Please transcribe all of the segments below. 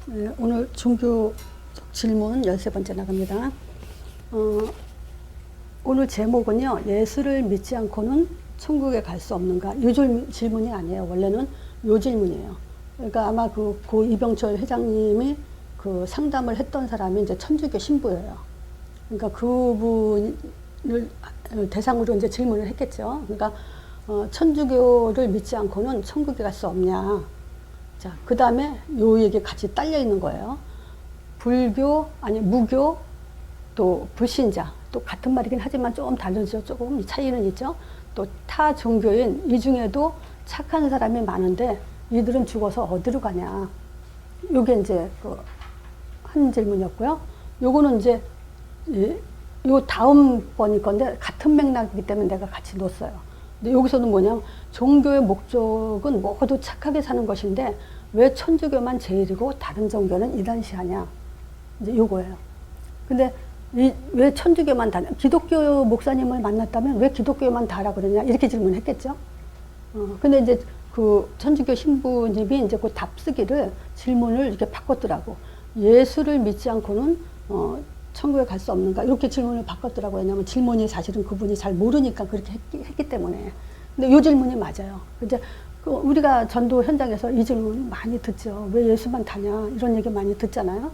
네, 오늘 종교 질문 13번째 나갑니다. 오늘 제목은요, 예수를 믿지 않고는 천국에 갈 수 없는가? 이 질문이 아니에요. 원래는 요 질문이에요. 그러니까 아마 고 이병철 회장님이 그 상담을 했던 사람이 이제 천주교 신부예요. 그러니까 그분을 대상으로 이제 질문을 했겠죠. 그러니까 천주교를 믿지 않고는 천국에 갈 수 없냐? 자, 그 다음에 요 얘기 같이 딸려 있는 거예요. 불교, 아니, 무교, 또 불신자, 또 같은 말이긴 하지만 조금 다르죠. 조금 차이는 있죠. 또 타 종교인, 이 중에도 착한 사람이 많은데 이들은 죽어서 어디로 가냐. 요게 이제 한 질문이었고요. 요거는 이제 요 다음 번일 건데 같은 맥락이기 때문에 내가 같이 놓았어요. 근데 여기서는 뭐냐, 종교의 목적은 모두 착하게 사는 것인데 왜 천주교만 제일이고 다른 종교는 이단시하냐, 이제 요거예요. 근데 왜 천주교만 다냐, 기독교 목사님을 만났다면 왜 기독교만 다라 그러냐, 이렇게 질문했겠죠. 근데 이제 그 천주교 신부님이 이제 그 답쓰기를 질문을 이렇게 바꿨더라고. 예수를 믿지 않고는 천국에 갈 수 없는가, 이렇게 질문을 바꿨더라고요. 왜냐면 질문이 사실은 그분이 잘 모르니까 그렇게 했기 때문에. 근데 이 질문이 맞아요. 이제 우리가 전도 현장에서 이 질문 많이 듣죠. 왜 예수만 다냐, 이런 얘기 많이 듣잖아요.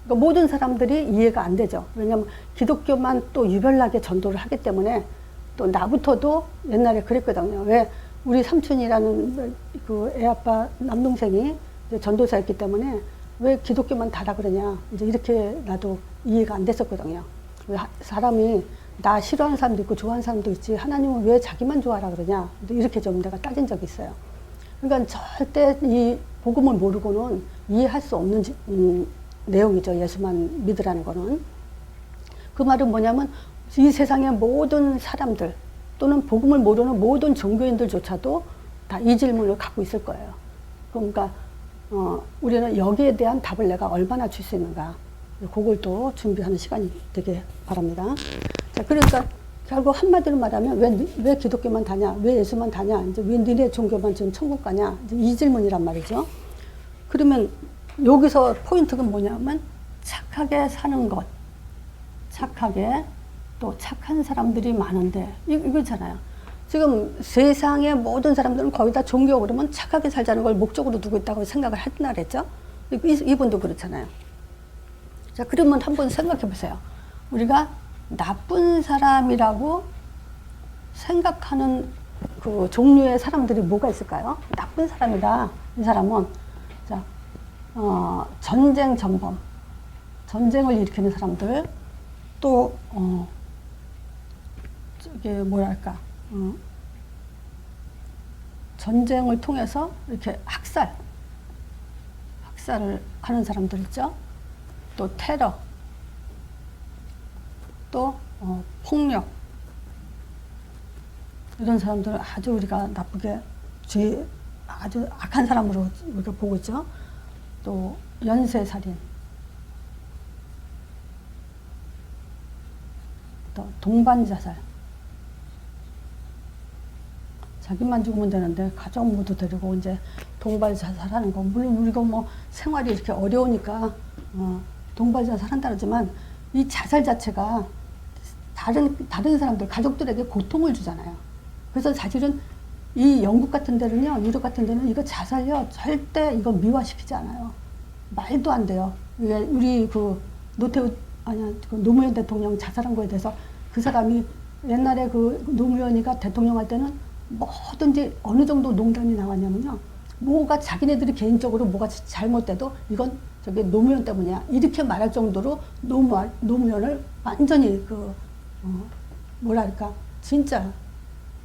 그러니까 모든 사람들이 이해가 안 되죠. 왜냐면 기독교만 또 유별나게 전도를 하기 때문에. 또 나부터도 옛날에 그랬거든요. 왜 우리 삼촌이라는 그 애아빠 남동생이 이제 전도사였기 때문에 왜 기독교만 다라 그러냐, 이제 이렇게 나도 이해가 안 됐었거든요. 왜 사람이 나 싫어하는 사람도 있고 좋아하는 사람도 있지, 하나님은 왜 자기만 좋아하라 그러냐, 이렇게 좀 내가 따진 적이 있어요. 그러니까 절대 이 복음을 모르고는 이해할 수 없는 내용이죠. 예수만 믿으라는 거는. 그 말은 뭐냐면 이 세상의 모든 사람들 또는 복음을 모르는 모든 종교인들조차도 다 이 질문을 갖고 있을 거예요. 그러니까 우리는 여기에 대한 답을 내가 얼마나 줄 수 있는가, 그걸 또 준비하는 시간이 되게 바랍니다. 자, 그러니까 결국 한마디로 말하면 왜 기독교만 다냐, 왜 예수만 다냐, 이제 왜 니네 종교만 지금 천국 가냐, 이제 이 질문이란 말이죠. 그러면 여기서 포인트가 뭐냐면 착하게 사는 것, 착하게, 또 착한 사람들이 많은데 이거잖아요. 지금 세상의 모든 사람들은 거의 다 종교 그러면 착하게 살자는 걸 목적으로 두고 있다고 생각을 했나 그랬죠. 이분도 그렇잖아요. 자, 그러면 한번 생각해 보세요. 우리가 나쁜 사람이라고 생각하는 그 종류의 사람들이 뭐가 있을까요? 나쁜 사람이다, 이 사람은. 자, 전쟁 전범, 전쟁을 일으키는 사람들, 또 저게 뭐랄까, 전쟁을 통해서 이렇게 학살을 하는 사람들 있죠. 또 테러, 또 폭력, 이런 사람들을 아주 우리가 나쁘게 아주 악한 사람으로 우리가 보고 있죠. 또 연쇄살인, 또 동반자살, 자기만 죽으면 되는데 가족 모두 데리고 이제 동반자살하는 거. 물론 우리가 뭐 생활이 이렇게 어려우니까 동반자살 한다지만 이 자살 자체가 다른 사람들, 가족들에게 고통을 주잖아요. 그래서 사실은 이 영국 같은 데는요, 유럽 같은 데는 이거 자살요, 절대 이거 미화시키지 않아요. 말도 안 돼요. 우리 그 노무현 대통령 자살한 거에 대해서 그 사람이 옛날에 그 노무현이가 대통령 할 때는 뭐든지 어느 정도 농단이 나왔냐면요, 뭐가 자기네들이 개인적으로 뭐가 잘못돼도 이건 저기 노무현 때문이야, 이렇게 말할 정도로 노무현을 완전히 뭐랄까, 진짜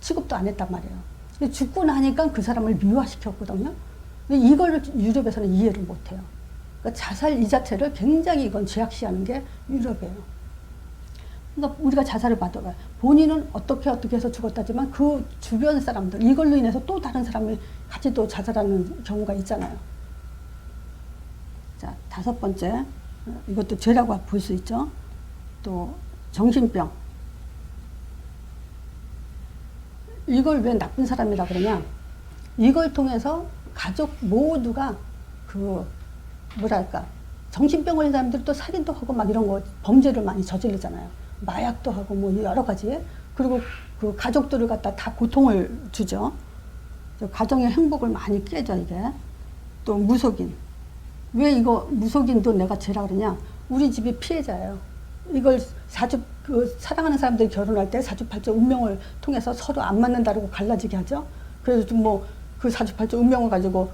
취급도 안 했단 말이에요. 죽고 나니까 그 사람을 미화시켰거든요. 근데 이걸 유럽에서는 이해를 못해요. 그러니까 자살 이 자체를 굉장히 이건 죄악시하는 게 유럽이에요. 그러니까 우리가 자살을 받아봐요. 본인은 어떻게 해서 죽었다지만 그 주변 사람들, 이걸로 인해서 또 다른 사람이 같이 또 자살하는 경우가 있잖아요. 자, 5번째, 이것도 죄라고 볼 수 있죠. 또 정신병. 이걸 왜 나쁜 사람이라 그러냐, 이걸 통해서 가족 모두가 뭐랄까, 정신병 걸린 사람들이 또 살인도 하고 막 이런 거 범죄를 많이 저지르잖아요. 마약도 하고 뭐 여러 가지. 그리고 그 가족들을 갖다 다 고통을 주죠. 가정의 행복을 많이 깨죠, 이게. 또 무속인. 왜 이거 무속인도 내가 죄라 그러냐? 우리 집이 피해자예요. 이걸 사랑하는 사람들이 결혼할 때 사주팔자 운명을 통해서 서로 안 맞는다고 갈라지게 하죠. 그래서 좀 뭐 그 사주팔자 운명을 가지고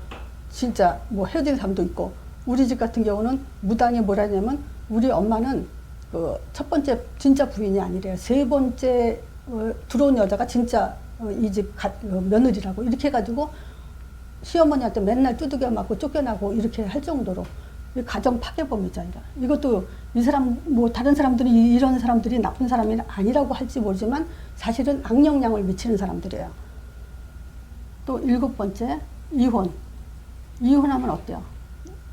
진짜 뭐 헤어진 사람도 있고, 우리 집 같은 경우는 무당이 뭐라 하냐면, 우리 엄마는 그 첫 번째 진짜 부인이 아니래요. 세 번째 들어온 여자가 진짜 이 집 며느리라고 이렇게 해가지고 시어머니한테 맨날 두들겨 맞고 쫓겨나고 이렇게 할 정도로 가정 파괴범이죠. 이것도 이 사람 뭐 다른 사람들이 이런 사람들이 나쁜 사람이 아니라고 할지 모르지만 사실은 악영향을 미치는 사람들이에요. 또 7번째, 이혼. 이혼하면 어때요?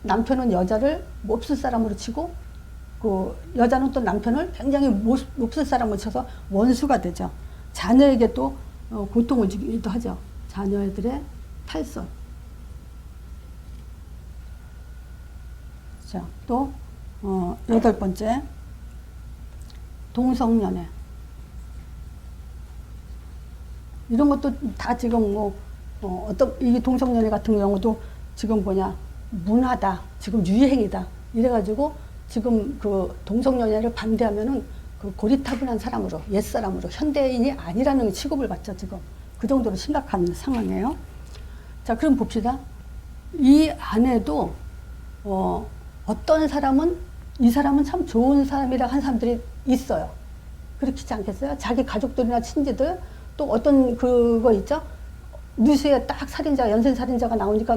남편은 여자를 몹쓸 사람으로 치고 그 여자는 또 남편을 굉장히 몹쓸 사람으로 쳐서 원수가 되죠. 자녀에게 또 고통을 주기도 하죠. 자녀들의 탈선. 자, 또 8번째, 동성연애. 이런 것도 다 지금 뭐 이 동성연애 같은 경우도 지금 뭐냐, 문화다, 지금 유행이다 이래가지고 지금 그 동성연애를 반대하면은 그 고리타분한 사람으로, 옛사람으로, 현대인이 아니라는 취급을 받죠. 지금 그 정도로 심각한 상황이에요. 자, 그럼 봅시다. 이 안에도 어떤 사람은 이 사람은 참 좋은 사람이라 한 사람들이 있어요. 그렇지 않겠어요? 자기 가족들이나 친지들, 또 어떤 그거 있죠? 뉴스에 딱 살인자, 연쇄살인자가 나오니까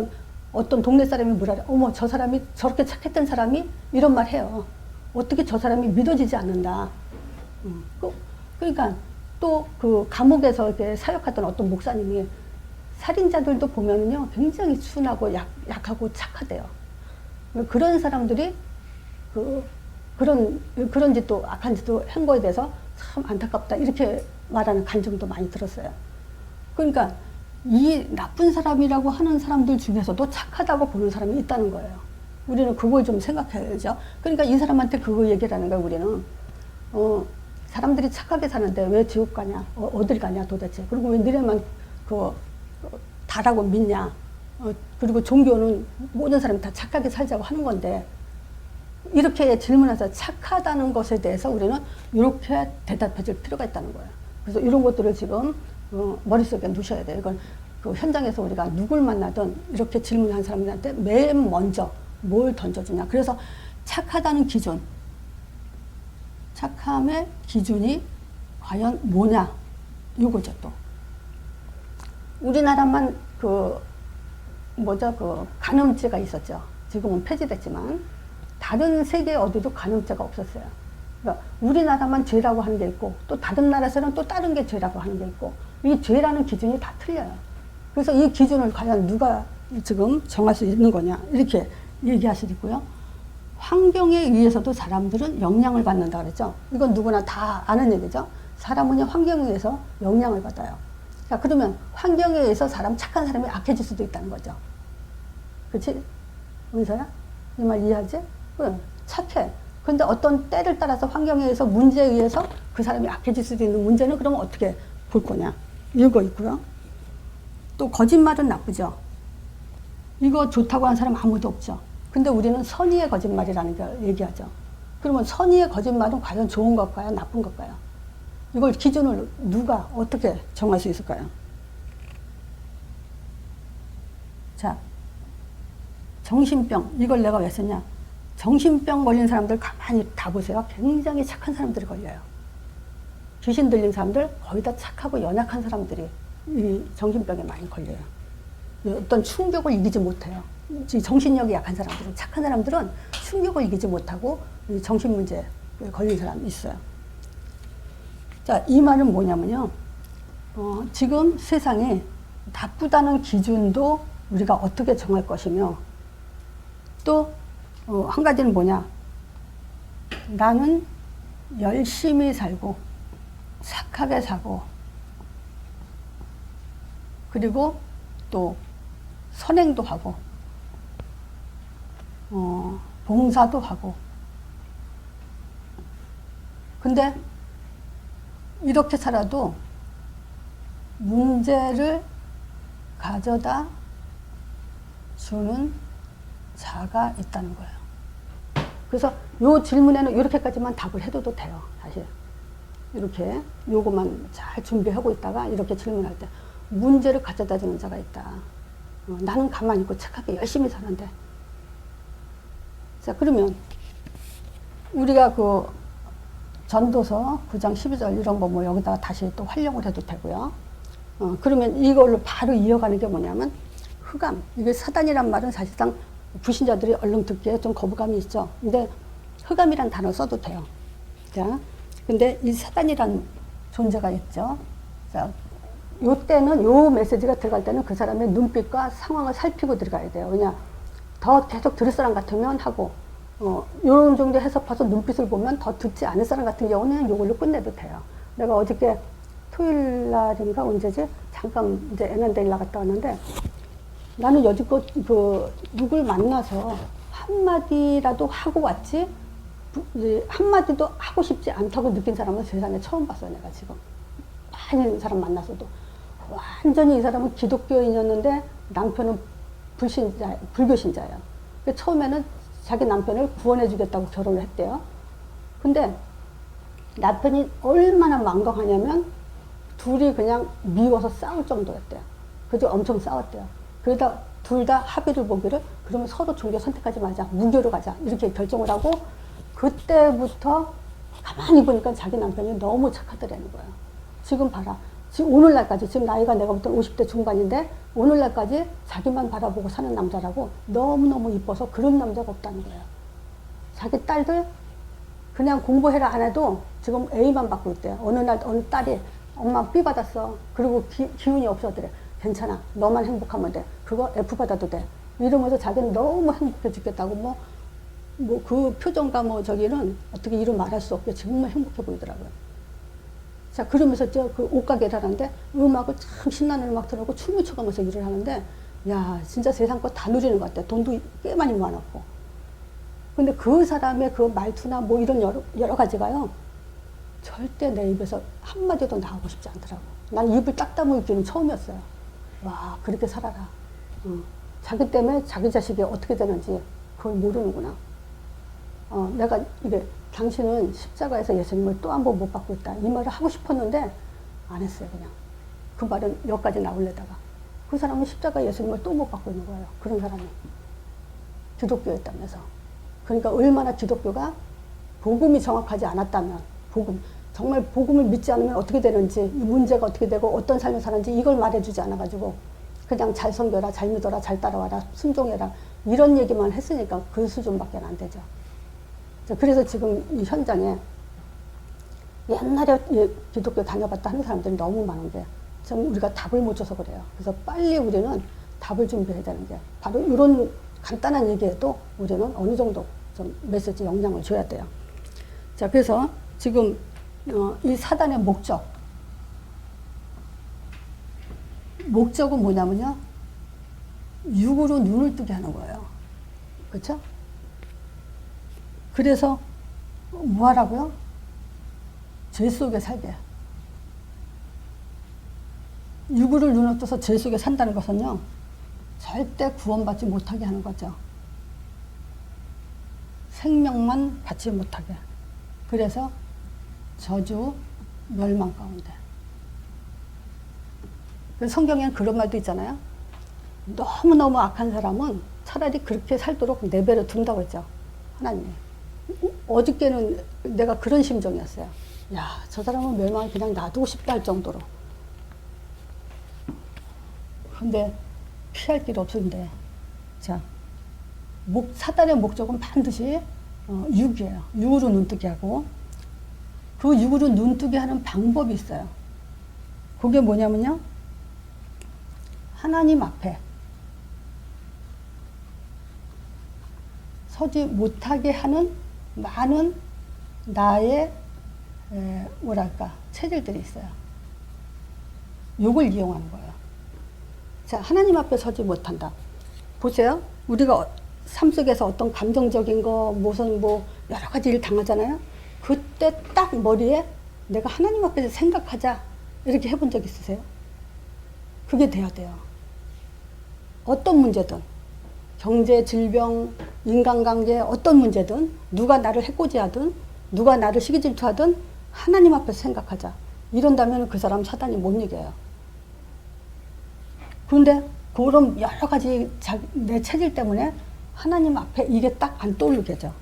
어떤 동네 사람이 뭐라 그래? 어머, 저 사람이 저렇게 착했던 사람이 이런 말 해요. 어떻게 저 사람이 믿어지지 않는다. 그러니까 또 그 감옥에서 이렇게 사역하던 어떤 목사님이 살인자들도 보면은요, 굉장히 순하고 약하고 착하대요. 그런 사람들이 그런 짓도 악한 짓도 한 거에 대해서 참 안타깝다 이렇게 말하는 간증도 많이 들었어요. 그러니까 이 나쁜 사람이라고 하는 사람들 중에서도 착하다고 보는 사람이 있다는 거예요. 우리는 그걸 좀 생각해야죠. 그러니까 이 사람한테 그거 얘기를 하는 거야, 우리는. 사람들이 착하게 사는데 왜 지옥 가냐? 어딜 가냐 도대체? 그리고 왜 너네만 다라고 믿냐? 그리고 종교는 모든 사람이 다 착하게 살자고 하는 건데, 이렇게 질문해서 착하다는 것에 대해서 우리는 이렇게 대답해 줄 필요가 있다는 거예요. 그래서 이런 것들을 지금 머릿속에 두셔야 돼요. 이건 그 현장에서 우리가 누굴 만나든 이렇게 질문한 사람들한테 맨 먼저 뭘 던져주냐. 그래서 착하다는 기준, 착함의 기준이 과연 뭐냐, 이거죠. 또 우리나라만 그 간음죄가 있었죠. 지금은 폐지됐지만 다른 세계 어디도 간음죄가 없었어요. 그러니까 우리나라만 죄라고 하는 게 있고, 또 다른 나라에서는 또 다른 게 죄라고 하는 게 있고, 이 죄라는 기준이 다 틀려요. 그래서 이 기준을 과연 누가 지금 정할 수 있는 거냐, 이렇게 얘기하시고요. 환경에 의해서도 사람들은 영향을 받는다 그랬죠. 이건 누구나 다 아는 얘기죠. 사람은 환경에 의해서 영향을 받아요. 자, 그러면 환경에 의해서 착한 사람이 악해질 수도 있다는 거죠. 그렇지? 은서야? 이 말 이해하지? 그래, 착해. 근데 어떤 때를 따라서 환경에 의해서, 문제에 의해서 그 사람이 악해질 수도 있는 문제는 그러면 어떻게 볼 거냐. 이거 있고요. 또 거짓말은 나쁘죠. 이거 좋다고 하는 사람 아무도 없죠. 근데 우리는 선의의 거짓말이라는 걸 얘기하죠. 그러면 선의의 거짓말은 과연 좋은 것일까요? 나쁜 것일까요? 이걸 기준을 누가 어떻게 정할 수 있을까요? 자, 정신병. 이걸 내가 왜 썼냐? 정신병 걸린 사람들 가만히 다 보세요. 굉장히 착한 사람들이 걸려요. 귀신 들린 사람들 거의 다 착하고 연약한 사람들이 이 정신병에 많이 걸려요. 어떤 충격을 이기지 못해요. 정신력이 약한 사람들은, 착한 사람들은 충격을 이기지 못하고 정신 문제에 걸린 사람이 있어요. 자, 이 말은 뭐냐면요. 지금 세상에 나쁘다는 기준도 우리가 어떻게 정할 것이며, 또 한 가지는 뭐냐. 나는 열심히 살고 착하게 사고, 그리고 또 선행도 하고, 봉사도 하고. 근데 이렇게 살아도 문제를 가져다 주는 자가 있다는 거예요. 그래서 요 질문에는 이렇게까지만 답을 해도 돼요. 사실 이렇게 요거만 잘 준비하고 있다가 이렇게 질문할 때 문제를 가져다 주는 자가 있다. 나는 가만히 있고 착하게 열심히 사는데. 자, 그러면 우리가 그 전도서 9장 12절 이런 거 뭐 여기다가 다시 또 활용을 해도 되고요. 그러면 이걸로 바로 이어가는 게 뭐냐면 흑암. 이게 사단이란 말은 사실상 불신자들이 얼른 듣기에 좀 거부감이 있죠. 근데 흑암이란 단어 써도 돼요. 자, 근데 이 사단이란 존재가 있죠. 자, 요 때는 요 메시지가 들어갈 때는 그 사람의 눈빛과 상황을 살피고 들어가야 돼요. 왜냐, 더 계속 들을 사람 같으면 하고, 요런 정도 해석해서 눈빛을 보면 더 듣지 않을 사람 같은 경우는 요걸로 끝내도 돼요. 내가 어저께 토요일 날인가 언제지? 잠깐 이제 애난데일 나갔다 왔는데, 나는 여지껏 누굴 만나서 한마디라도 하고 왔지, 한마디도 하고 싶지 않다고 느낀 사람은 세상에 처음 봤어요, 내가 지금. 많은 사람 만나서도. 완전히 이 사람은 기독교인이었는데 남편은 불교신자예요. 처음에는 자기 남편을 구원해주겠다고 결혼을 했대요. 근데 남편이 얼마나 망강하냐면 둘이 그냥 미워서 싸울 정도였대요. 그래서 엄청 싸웠대요. 그러다 둘 다 합의를 보기를 그러면 서로 종교 선택하지 말자. 무교로 가자. 이렇게 결정을 하고 그때부터 가만히 보니까 자기 남편이 너무 착하더라는 거예요. 지금 봐라. 지금 오늘날까지, 지금 나이가 내가 볼 때 50대 중반인데 오늘날까지 자기만 바라보고 사는 남자라고 너무너무 이뻐서 그런 남자가 없다는 거예요. 자기 딸들 그냥 공부해라 안 해도 지금 A만 받고 있대요. 어느 날 어느 딸이 엄마 B 받았어. 그리고 기운이 없어더래. 괜찮아. 너만 행복하면 돼. 그거 F 받아도 돼. 이러면서 자기는 너무 행복해 죽겠다고 뭐 그 표정과 뭐 저기는 어떻게 이루 말할 수 없게 정말 행복해 보이더라고요. 자, 그러면서 그 옷가게를 하는데 음악을 참 신나는 음악 틀어놓고 춤을 춰가면서 일을 하는데 야, 진짜 세상 거 다 누리는 것 같아. 돈도 꽤 많이 모아놓고. 근데 그 사람의 그 말투나 뭐 이런 여러 가지가요. 절대 내 입에서 한마디도 나오고 싶지 않더라고. 난 입을 딱 다물기는 처음이었어요. 와, 그렇게 살아라. 자기 때문에 자기 자식이 어떻게 되는지 그걸 모르는구나. 내가 이게 당신은 십자가에서 예수님을 또 한 번 못 받고 있다. 이 말을 하고 싶었는데 안 했어요, 그냥. 그 말은 여기까지 나오려다가. 그 사람은 십자가 예수님을 또 못 받고 있는 거예요. 그런 사람이. 기독교였다면서. 그러니까 얼마나 기독교가 복음이 정확하지 않았다면, 정말 복음을 믿지 않으면 어떻게 되는지, 이 문제가 어떻게 되고 어떤 삶을 사는지 이걸 말해주지 않아가지고 그냥 잘 섬겨라, 잘 믿어라, 잘 따라와라, 순종해라 이런 얘기만 했으니까 그 수준밖에 안 되죠. 그래서 지금 이 현장에 옛날에 기독교 다녀봤다 하는 사람들이 너무 많은 게 좀 우리가 답을 못 줘서 그래요. 그래서 빨리 우리는 답을 준비해야 되는 게 바로 이런 간단한 얘기에도 우리는 어느 정도 좀 메시지 영향을 줘야 돼요. 자, 그래서 지금 이 사단의 목적은 뭐냐면요, 육으로 눈을 뜨게 하는 거예요. 그렇죠? 그래서 뭐 하라고요? 죄 속에 살게. 육으로 눈을 떠서 죄 속에 산다는 것은요, 절대 구원받지 못하게 하는 거죠. 생명만 받지 못하게. 그래서 저주, 멸망 가운데. 성경에는 그런 말도 있잖아요. 너무너무 악한 사람은 차라리 그렇게 살도록 내버려 둔다고 했죠, 하나님이. 어저께는 내가 그런 심정이었어요. 야, 저 사람은 멸망을 그냥 놔두고 싶다 할 정도로. 근데 피할 길 없는데. 자, 사단의 목적은 반드시 육이에요. 육으로 눈뜨게 하고, 그 육으로 눈뜨게 하는 방법이 있어요. 그게 뭐냐면요, 하나님 앞에 서지 못하게 하는 많은 나의 체질들이 있어요. 요걸 이용하는 거예요. 자, 하나님 앞에 서지 못한다. 보세요. 우리가 삶 속에서 어떤 감정적인 거, 무슨 뭐 여러 가지 일 당하잖아요. 그때 딱 머리에 내가 하나님 앞에서 생각하자 이렇게 해본 적 있으세요? 그게 돼야 돼요. 어떤 문제든 경제, 질병, 인간관계 어떤 문제든 누가 나를 해코지하든 누가 나를 시기질투하든 하나님 앞에서 생각하자. 이런다면 그 사람 사단이 못 이겨요. 그런데 그런 여러 가지 내 체질 때문에 하나님 앞에 이게 딱 안 떠오르게 하죠.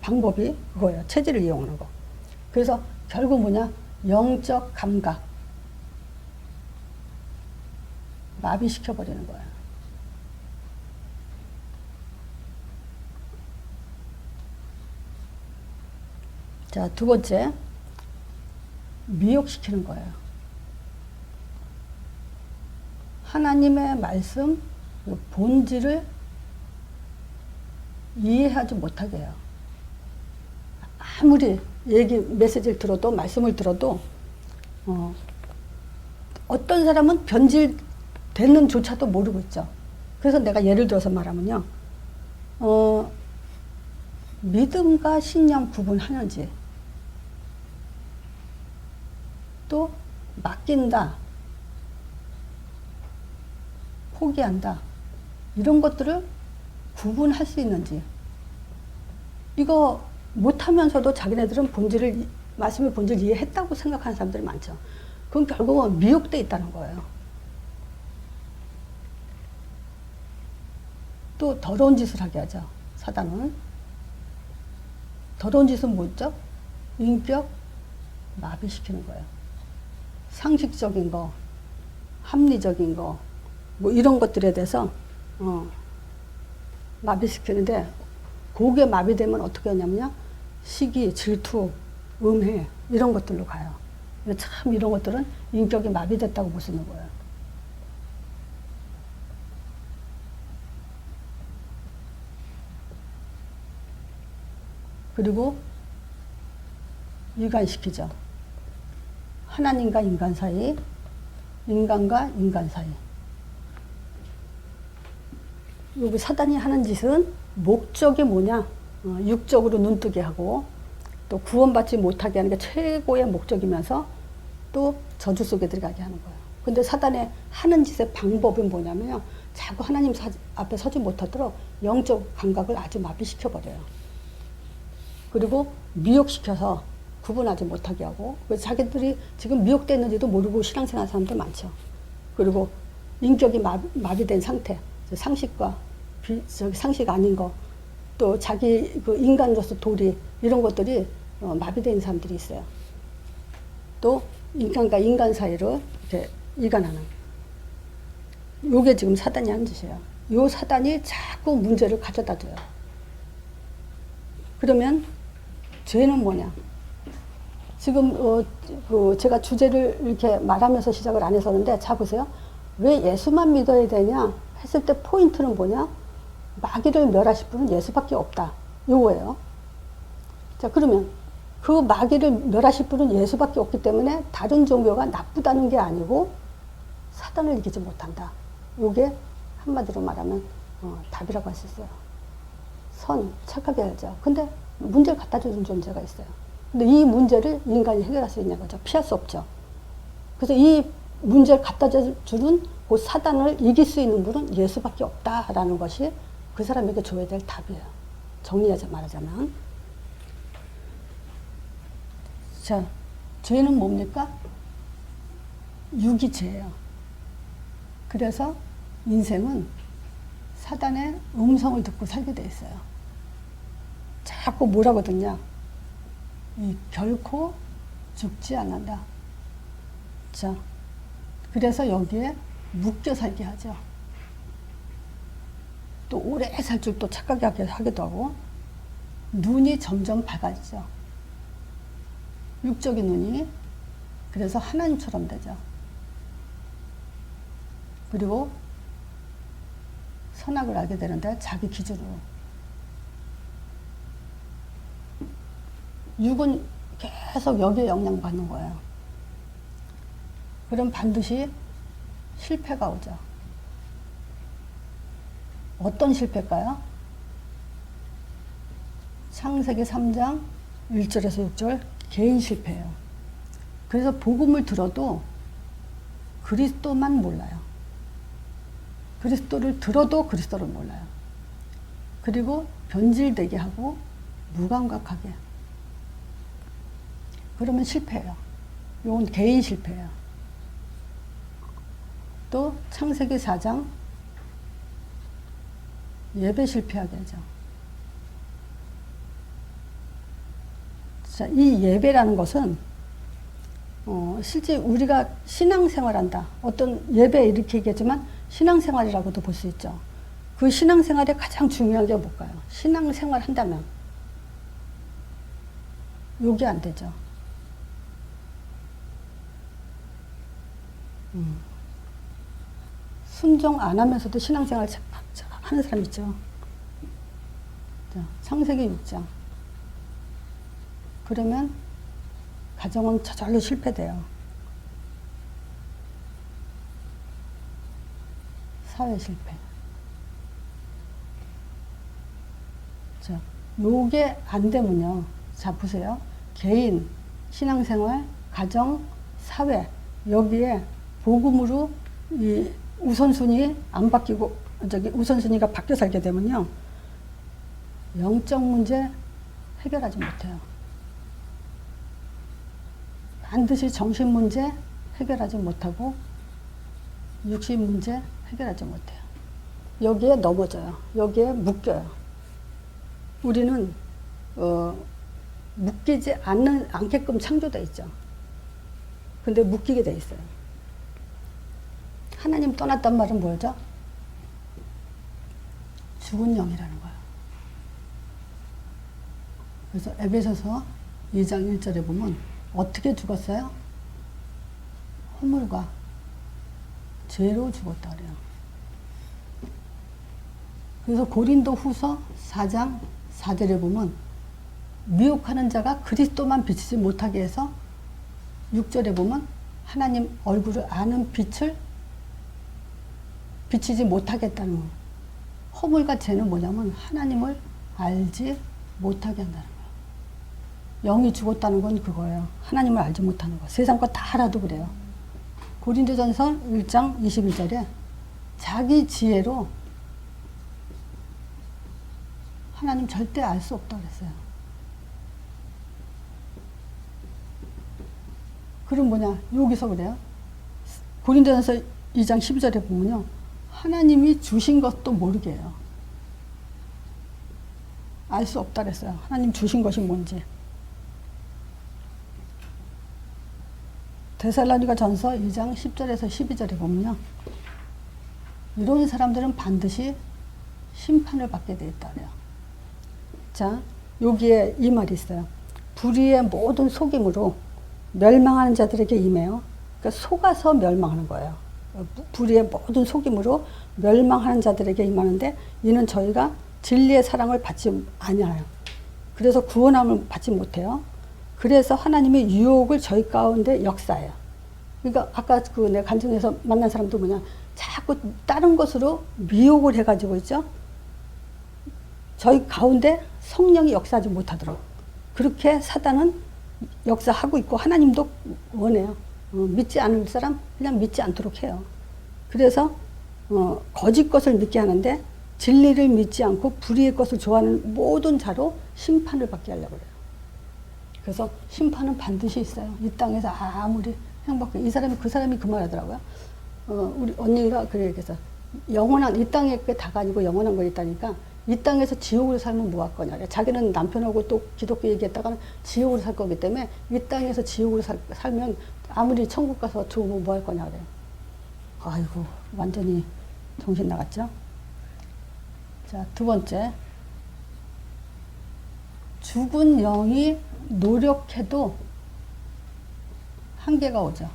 방법이 그거예요. 체질을 이용하는 거. 그래서 결국 뭐냐? 영적 감각. 마비시켜버리는 거예요. 자, 두 번째. 미혹시키는 거예요. 하나님의 말씀, 본질을 이해하지 못하게 해요. 아무리 메시지를 들어도, 말씀을 들어도, 어떤 사람은 변질되는 조차도 모르고 있죠. 그래서 내가 예를 들어서 말하면요. 믿음과 신념 구분하는지, 또 맡긴다, 포기한다, 이런 것들을 구분할 수 있는지. 이거 못하면서도 자기네들은 말씀의 본질을 이해했다고 생각하는 사람들이 많죠. 그건 결국은 미혹되어 있다는 거예요. 또 더러운 짓을 하게 하죠. 사단은. 더러운 짓은 뭐죠? 인격 마비시키는 거예요. 상식적인 거, 합리적인 거, 뭐 이런 것들에 대해서 마비시키는데, 그게 마비되면 어떻게 하냐면요. 시기, 질투, 음해 이런 것들로 가요. 참 이런 것들은 인격이 마비됐다고 볼 수 있는 거예요. 그리고 이간시키죠. 하나님과 인간 사이, 인간과 인간 사이. 여기 사단이 하는 짓은 목적이 뭐냐? 육적으로 눈뜨게 하고 또 구원받지 못하게 하는 게 최고의 목적이면서 또 저주 속에 들어가게 하는 거예요. 근데 사단의 하는 짓의 방법은 뭐냐면요. 자꾸 하나님 앞에 서지 못하도록 영적 감각을 아주 마비시켜버려요. 그리고 미혹시켜서 구분하지 못하게 하고, 그래서 자기들이 지금 미혹됐는지도 모르고 신앙생활 하는 사람들 많죠. 그리고 인격이 마비된 상태, 상식과 상식 아닌 거, 또 자기 그 인간으로서 도리, 이런 것들이 마비된 사람들이 있어요. 또 인간과 인간 사이를 이렇게 이간하는. 요게 지금 사단이 하는 짓이에요. 요 사단이 자꾸 문제를 가져다 줘요. 그러면 죄는 뭐냐? 지금 제가 주제를 이렇게 말하면서 시작을 안 했었는데, 자 보세요. 왜 예수만 믿어야 되냐 했을 때 포인트는 뭐냐? 마귀를 멸하실 분은 예수밖에 없다. 요거예요. 자, 그러면 그 마귀를 멸하실 분은 예수밖에 없기 때문에 다른 종교가 나쁘다는 게 아니고 사단을 이기지 못한다. 요게 한마디로 말하면 답이라고 할 수 있어요. 착하게 하죠. 근데 문제를 갖다 주는 존재가 있어요. 근데 이 문제를 인간이 해결할 수 있냐 거죠. 피할 수 없죠. 그래서 이 문제를 갖다 주는 그 사단을 이길 수 있는 분은 예수밖에 없다라는 것이 그 사람에게 줘야 될 답이에요. 정리하자 말하자면. 자, 죄는 뭡니까? 육이 죄예요. 그래서 인생은 사단의 음성을 듣고 살게 돼 있어요. 자꾸 뭐라고 듣냐? 결코 죽지 않는다. 자, 그래서 여기에 묶여 살게 하죠. 또 오래 살 줄 또 착각하게 하기도 하고, 눈이 점점 밝아지죠. 육적인 눈이. 그래서 하나님처럼 되죠. 그리고 선악을 알게 되는데 자기 기준으로. 육은 계속 여기에 영향받는 거예요. 그럼 반드시 실패가 오죠. 어떤 실패일까요? 창세기 3장 1절에서 6절 개인 실패예요. 그래서 복음을 들어도 그리스도만 몰라요. 그리스도를 들어도 그리스도를 몰라요. 그리고 변질되게 하고 무감각하게. 그러면 실패해요. 이건 개인 실패예요. 또 창세기 4장 예배 실패하게 하죠. 자, 이 예배라는 것은 실제 우리가 신앙생활한다. 어떤 예배 이렇게 얘기하지만 신앙생활이라고도 볼 수 있죠. 그 신앙생활에 가장 중요한 게 뭘까요? 신앙생활 한다면 요게 안 되죠. 순종 안 하면서도 신앙생활 하는 사람 있죠. 자, 창세기 6장. 그러면 가정은 저절로 실패돼요. 사회 실패. 자, 요게 안 되면요. 자, 보세요. 개인, 신앙생활, 가정, 사회. 여기에 복음으로 이 우선순위 안 바뀌고, 우선순위가 바뀌어 살게 되면요. 영적 문제 해결하지 못해요. 반드시 정신 문제 해결하지 못하고, 육신 문제 해결하지 못해요. 여기에 넘어져요. 여기에 묶여요. 우리는 묶이지 않게끔 창조되어 있죠. 근데 묶이게 돼 있어요. 하나님 떠났단 말은 뭐죠? 죽은 영이라는 거예요. 그래서 에베소서 2장 1절에 보면 어떻게 죽었어요? 허물과 죄로 죽었다 그래요. 그래서 고린도 후서 4장 4절에 보면 미혹하는 자가 그리스도만 비치지 못하게 해서 6절에 보면 하나님 얼굴을 아는 빛을 비치지 못하겠다는 거예요. 허물과 죄는 뭐냐면 하나님을 알지 못하게 한다는 거예요. 영이 죽었다는 건 그거예요. 하나님을 알지 못하는 거. 세상 거 다 알아도 그래요. 고린도전서 1장 21절에 자기 지혜로 하나님 절대 알 수 없다고 그랬어요. 그럼 뭐냐? 여기서 그래요. 고린도전서 2장 12절에 보면요. 하나님이 주신 것도 모르게 해요. 알 수 없다 그랬어요. 하나님 주신 것이 뭔지. 데살로니가 전서 2장 10절에서 12절에 보면요. 이런 사람들은 반드시 심판을 받게 돼 있다 그래요. 자, 여기에 이 말이 있어요. 불의의 모든 속임으로 멸망하는 자들에게 임해요. 그러니까 속아서 멸망하는 거예요. 불의의 모든 속임으로 멸망하는 자들에게 임하는데 이는 저희가 진리의 사랑을 받지 아니하요. 그래서 구원함을 받지 못해요. 그래서 하나님의 유혹을 저희 가운데 역사해요. 그러니까 아까 그 내 간증에서 만난 사람도 뭐냐, 자꾸 다른 것으로 미혹을 해가지고 있죠. 저희 가운데 성령이 역사하지 못하도록 그렇게 사단은 역사하고 있고 하나님도 원해요. 믿지 않을 사람 그냥 믿지 않도록 해요. 그래서 거짓 것을 믿게 하는데 진리를 믿지 않고 불의의 것을 좋아하는 모든 자로 심판을 받게 하려고 해요. 그래서 심판은 반드시 있어요. 이 땅에서 아무리 행복해. 이 사람이 그 사람이 그 말 하더라고요. 우리 언니가 그래 얘기해서 영원한 이 땅에 게 다가 아니고 영원한 거 있다니까 이 땅에서 지옥을 살면 뭐 할 거냐. 자기는 남편하고 또 기독교 얘기했다가는 지옥을 살 거기 때문에 이 땅에서 지옥을 살면 아무리 천국 가서 좋으면 뭐 할 거냐 그래요. 아이고 완전히 정신 나갔죠. 자, 두 번째. 죽은 영이 노력해도 한계가 오죠.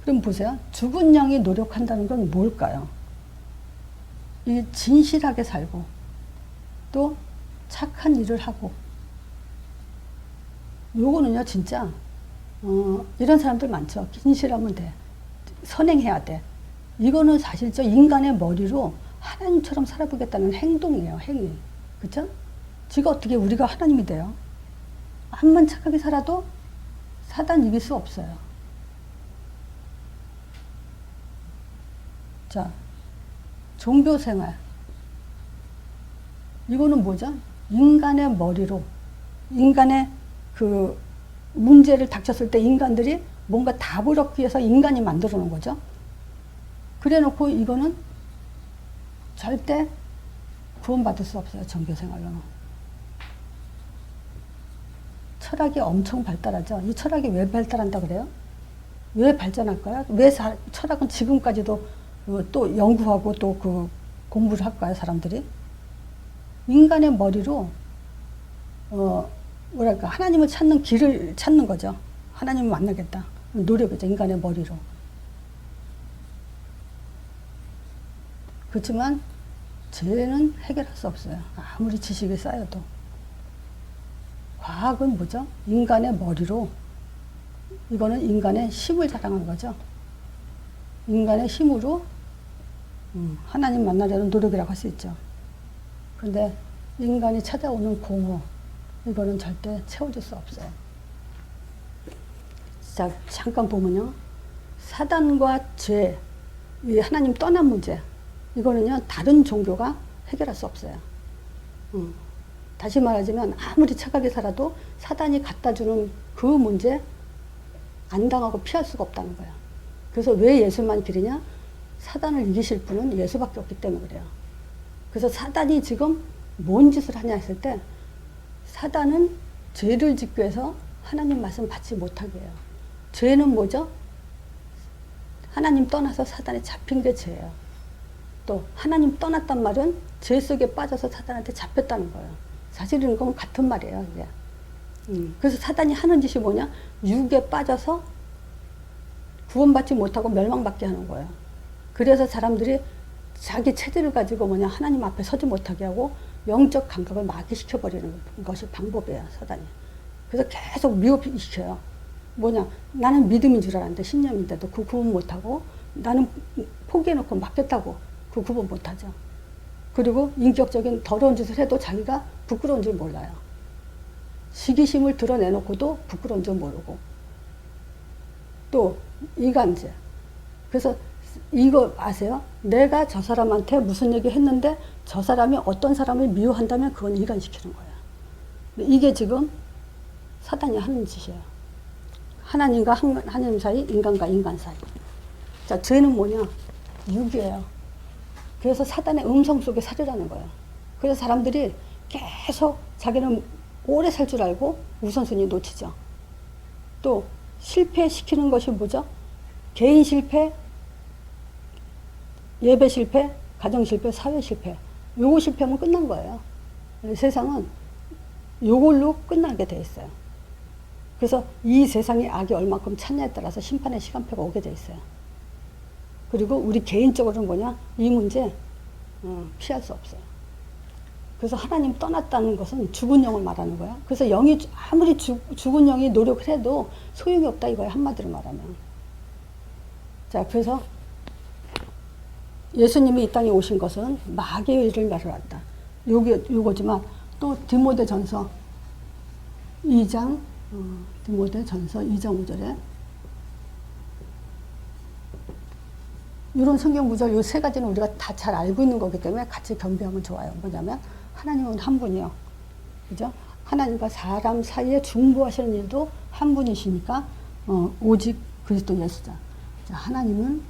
그럼 보세요. 죽은 영이 노력한다는 건 뭘까요? 이 진실하게 살고 또 착한 일을 하고 요거는요 진짜 이런 사람들 많죠. 진실하면 돼. 선행해야 돼. 이거는 사실 저 인간의 머리로 하나님처럼 살아보겠다는 행동이에요. 행위. 그렇죠? 지가 어떻게 우리가 하나님이 돼요? 암만 착하게 살아도 사단 이길 수 없어요. 자, 종교생활. 이거는 뭐죠? 인간의 머리로, 인간의 그 문제를 닥쳤을 때 인간들이 뭔가 답을 얻기 위해서 인간이 만들어 놓은 거죠. 그래 놓고 이거는 절대 구원받을 수 없어요. 종교생활로는. 철학이 엄청 발달하죠. 이 철학이 왜 발달한다 그래요? 왜 발전할까요? 왜 철학은 지금까지도 또 연구하고 또 그 공부를 할까요? 사람들이? 인간의 머리로 뭐랄까 하나님을 찾는 길을 찾는 거죠. 하나님을 만나겠다. 노력이죠. 인간의 머리로. 그렇지만 죄는 해결할 수 없어요. 아무리 지식이 쌓여도. 과학은 뭐죠? 인간의 머리로, 이거는 인간의 힘을 자랑한 거죠. 인간의 힘으로 하나님 만나려는 노력이라고 할 수 있죠. 그런데 인간이 찾아오는 공허, 이거는 절대 채워줄 수 없어요. 자, 잠깐 보면요. 사단과 죄, 이 하나님 떠난 문제, 이거는요, 다른 종교가 해결할 수 없어요. 다시 말하자면, 아무리 착하게 살아도 사단이 갖다 주는 그 문제 안 당하고 피할 수가 없다는 거야. 그래서 왜 예수만 길이냐? 사단을 이기실 분은 예수밖에 없기 때문에 그래요. 그래서 사단이 지금 뭔 짓을 하냐 했을 때, 사단은 죄를 짓기 위해서 하나님 말씀 받지 못하게 해요. 죄는 뭐죠? 하나님 떠나서 사단에 잡힌 게 죄예요. 또 하나님 떠났단 말은 죄 속에 빠져서 사단한테 잡혔다는 거예요. 사실은 그건 같은 말이에요. 이게. 그래서 사단이 하는 짓이 뭐냐? 육에 빠져서 구원받지 못하고 멸망받게 하는 거예요. 그래서 사람들이 자기 체질을 가지고 뭐냐? 하나님 앞에 서지 못하게 하고 영적 감각을 마비시켜버리는 것이 방법이에요. 사단이. 그래서 계속 미혹시켜요. 뭐냐? 나는 믿음인 줄 알았는데 신념인데도 그 구분 못하고 나는 포기해놓고 맡겼다고 그 구분 못하죠. 그리고 인격적인 더러운 짓을 해도 자기가 부끄러운 줄 몰라요. 시기심을 드러내놓고도 부끄러운 줄 모르고. 또 이간질. 그래서 이거 아세요? 내가 저 사람한테 무슨 얘기 했는데 저 사람이 어떤 사람을 미워한다면 그건 이간시키는 거예요. 이게 지금 사단이 하는 짓이에요. 하나님과 하나님 사이, 인간과 인간 사이. 자, 죄는 뭐냐? 육이에요. 그래서 사단의 음성 속에 살으라는 거예요. 그래서 사람들이 계속 자기는 오래 살 줄 알고 우선순위 놓치죠. 또 실패시키는 것이 뭐죠? 개인 실패, 예배 실패, 가정 실패, 사회 실패. 요거 실패하면 끝난 거예요. 세상은 요걸로 끝나게 돼 있어요. 그래서 이 세상에 악이 얼마큼 찼냐에 따라서 심판의 시간표가 오게 돼 있어요. 그리고 우리 개인적으로는 뭐냐? 이 문제 피할 수 없어요. 그래서 하나님 떠났다는 것은 죽은 영을 말하는 거야. 그래서 영이 아무리 죽은 영이 노력을 해도 소용이 없다 이거야. 한마디로 말하면. 자, 그래서 예수님이 이 땅에 오신 것은 마귀의 일을 멸하러 왔다. 요거지만 또 디모데전서 2장 디모데전서 2장 5절에 이런 성경 구절 요 세 가지는 우리가 다 잘 알고 있는 거기 때문에 같이 겸비하면 좋아요. 뭐냐면 하나님은 한 분이요. 그죠? 하나님과 사람 사이에 중보하시는 일도 한 분이시니까 오직 그리스도 예수자. 자, 하나님은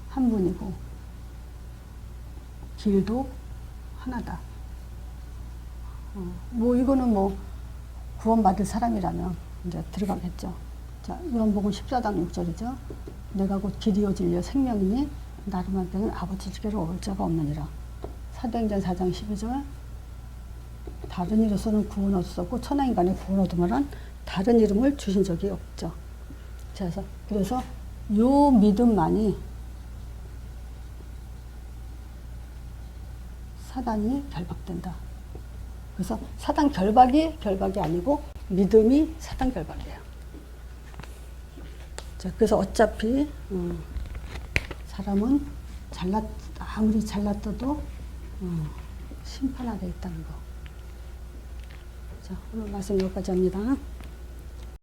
한 분이고 길도 하나다. 뭐 이거는 뭐 구원받을 사람이라면 이제 들어가겠죠. 자, 요한복음 14장 6절이죠. 내가 곧 길이요 진리요 생명이니 나를 만 때는 아버지께로 올 자가 없느니라. 사도행전 4장 12절 다른 이로서는 구원 얻었고 천하인간의 구원 얻음은 다른 이름을 주신 적이 없죠. 자, 그래서 요 믿음만이 사단이 결박된다. 그래서 사단 결박이 아니고 믿음이 사단 결박이에요. 자, 그래서 어차피 사람은 아무리 잘났어도 심판하게 있다는 거. 자, 오늘 말씀 여기까지 합니다.